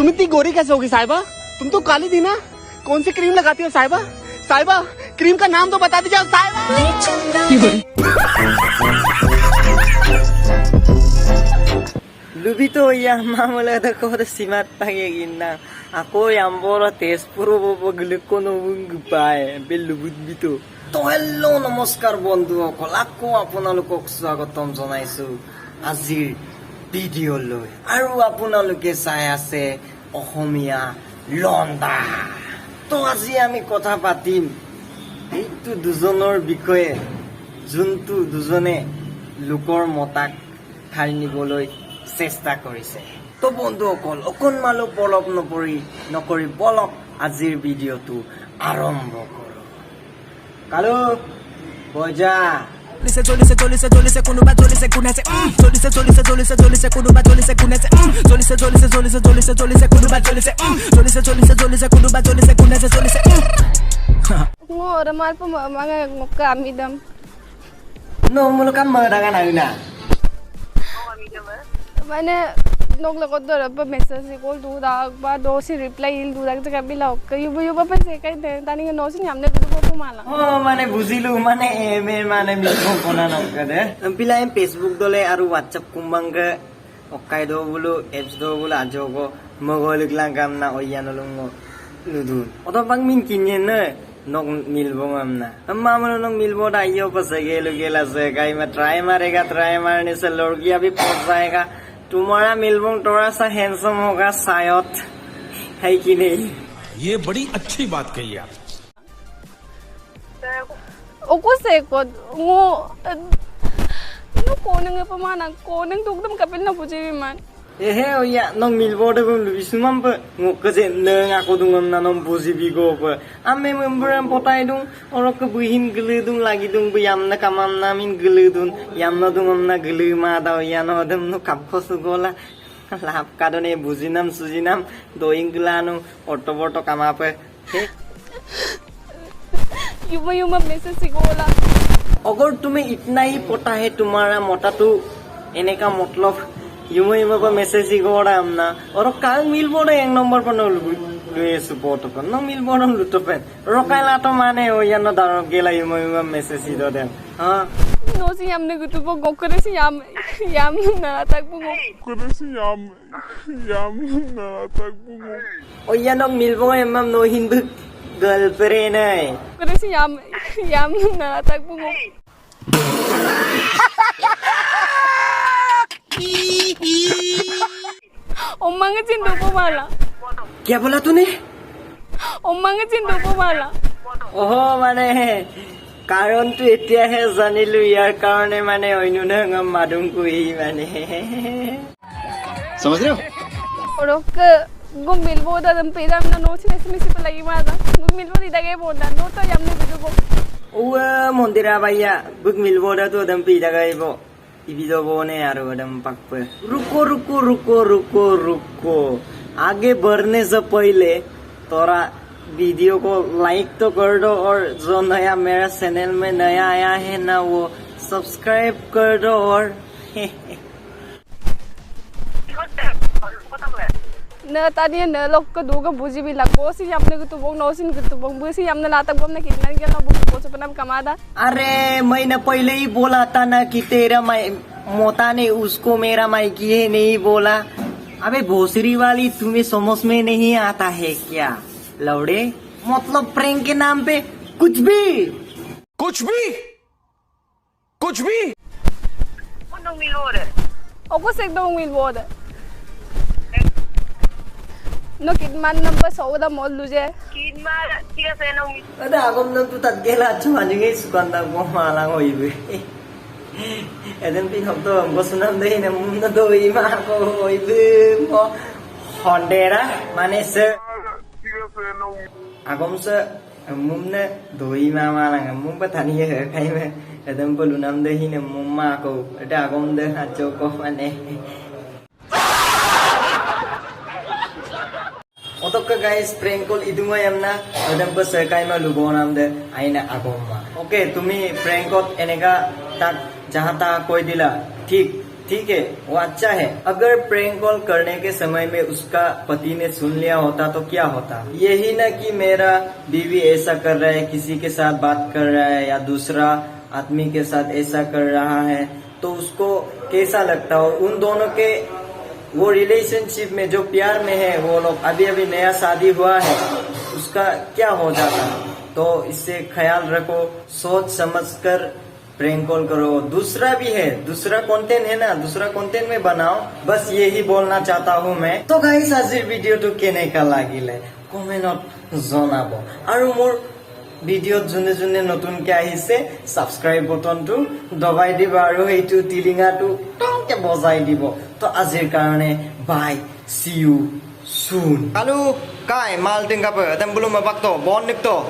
तुम इतनी गोरी कैसे होगी साहिबा? तुम तो काली थी ना। कौन सी क्रीम लगाती हो साहिबा? साहिबा क्रीम का नाम तो बता दीजिए साहिबा। Lubito yang mamala da ko da simat pagiging na ako yang boro test puro bobaglik ko no gupay belubud bito. To hello namaskar বন্ধু সকল আকৌ আপোনালোকক স্বাগতম জনাইছো আজিৰ ভিডিঅ লৈ আৰু আপোনালোকে চাই আছে অসমীয়া লন্দা। তো আজি আমি কথা পাতিম এইটো দুজনৰ বিষয়ে যোনটো দুজনে লোকৰ মতাক ঠাই নিবলৈ চেষ্টা কৰিছে। তো বন্ধুসকল অকণমানো পলপ নকৰি বলক আজিৰ ভিডিঅ'টো আৰম্ভ কৰোঁ। কালো বজা Jolise kunuba jolise kunese jolise kunuba jolise kunese jolise kunuba jolise kunuba jolise kunese jolise Ngora mal pa mga kami dam. no mulo kam madagan na Mane nog lagot do pa message ko du da ba do si reply il du da ka bilaw kayo pa se kay tani no sin hamne ko ko mala. oh মানে বুজিলো মানে এমে মানে মিকো কোনা নকদে পিলাই Facebook দলে আৰু WhatsApp কুম্বাঙ্গে অকাই দো বলো এপস দো বলো আজোগো মগলিক লাগাম না ওয়ানলুঙ্গো লুদু অতপাং মিন কিনে নে nok milbo amna amma mano nok milbo da yo pase gela se gai ma try marne se lorgi abhi pahunch jayega तुम्हारा मिलबोंग थोड़ा सा हैंडसम होगा शायद है कि नहीं। ये बड़ी अच्छी बात कही आप। Oku se ko ngo no ko nang pa mana ko nang tugdam kapil na puji man. Ehe oya nong milbo de bung bisumam pe ngokaje nang aku dungam na nong puji bigo pe ame memberam potai dung orok ke buhin geludung lagi dung buyam na kamam na min geludun yam na dungam na gelu ma da oya no dem no kapko sugola lap kadone bujinam sujinam doing glanu otto boto kamape he Yuma message sigola. अगर तुम्हें इतना ही पता है तुम्हारा मोटा तो एने का मतलब युमा पर मैसेज ही गोड़ा हमना और कांग मिल बोड़े एक नंबर पर न लुए सपोर्ट पर न मिल बोड़ा हम लुटो पे रोकाई लाटो माने हो या न दारो गेला युमा मैसेज ही दो दे हाँ No si हमने गुटु पो गोकरे si yam na tak po गोकरे si yam na tak po ओ या न मिल बोड़े मम नो हिंदू गर्लफ्रेंड है गोकरे si yam na tak po Omanga चिंदू को माला क्या बोला तूने Omanga चिंदू को माला ओहो माने কাৰণটো এতিয়াহে জানিলো ইয়াৰ কাৰণে মানে অইনুনে মাদুং কুই মানে समझ रहे हो? Orok gumbil boda dam pedam na no sin SMS pa lagi mada gumbil boda idagay boda no to yamne bidu ko uwa mondira bhaiya buk milboda to dam pi dagaibo ibido bone aru dam pakpe रुको आगे बढ़ने से पहले तोरा video को like तो कर दो और जो नया मेरा चैनल में नया आया है ना वो सब्सक्राइब कर दो और na tadi na lok ko duga buji bi lako si yamne ko tubong no sin ko tubong busi yamne latak bom na kitna gel na bu ko panam kamada अरे मैंने पहले ही बोला था ना कि तेरा मोता ने उसको मेरा माइकी है नहीं बोला। अबे भोसरी वाली तुम्हें समझ में नहीं आता है क्या लौड़े मतलब प्रेम के नाम पे कुछ भी Oku sek dong mil boda no kitman number so da mol luje अरे आगम न तू तक गेला छानिगे सुगंधा को माला होइबे एदन पिन हम तो हमको सुनाम दे न मुन दो इमा को होइबे मो हंडेरा माने से आगम से मुमने दो इमा माला मुम पथानी है खाइबे एदन बोलु नाम दे न मुम्मा को एटा आगम दे हाचो को माने Otok guys prank call idunga yamna adam pa sakai ma lubonam de aina agomma okay tumi prank call enega tak jaha ta koi dila ठीक है, वो अच्छा है। अगर प्रैंक कॉल करने के समय में उसका पति ने सुन लिया होता तो क्या होता? यही ना कि मेरा बीवी ऐसा कर रहा है, किसी के साथ बात कर रहा है या दूसरा आदमी के साथ ऐसा कर रहा है, तो उसको कैसा लगता? और उन दोनों के वो रिलेशनशिप में जो प्यार में है, वो लोग अभी अभी नया शादी हुआ है, उसका क्या हो जाता? तो इससे ख्याल रखो, सोच समझ कर प्रैंक कॉल करो। दूसरा भी है, दूसरा कंटेंट है ना, दूसरा कंटेंट में बनाओ। बस यही बोलना चाहता हूँ मैं। तो गाइस আজিৰ ভিডিঅ'টো কেনেকা লাগিলে কমেন্টত জনাব আৰু মোৰ ভিডিঅ'ত যোনে যোনে নতুনকে আহিছে সাবস্ক্রাইব বটনটো দবাই দিব আৰু এইটো টিলিঙাটো টংকে বজাই দিব। তো আজিৰ কাৰণে bye, see you soon. Halo, kai mal tinggal apa? Dan belum apa to? Bon nik to.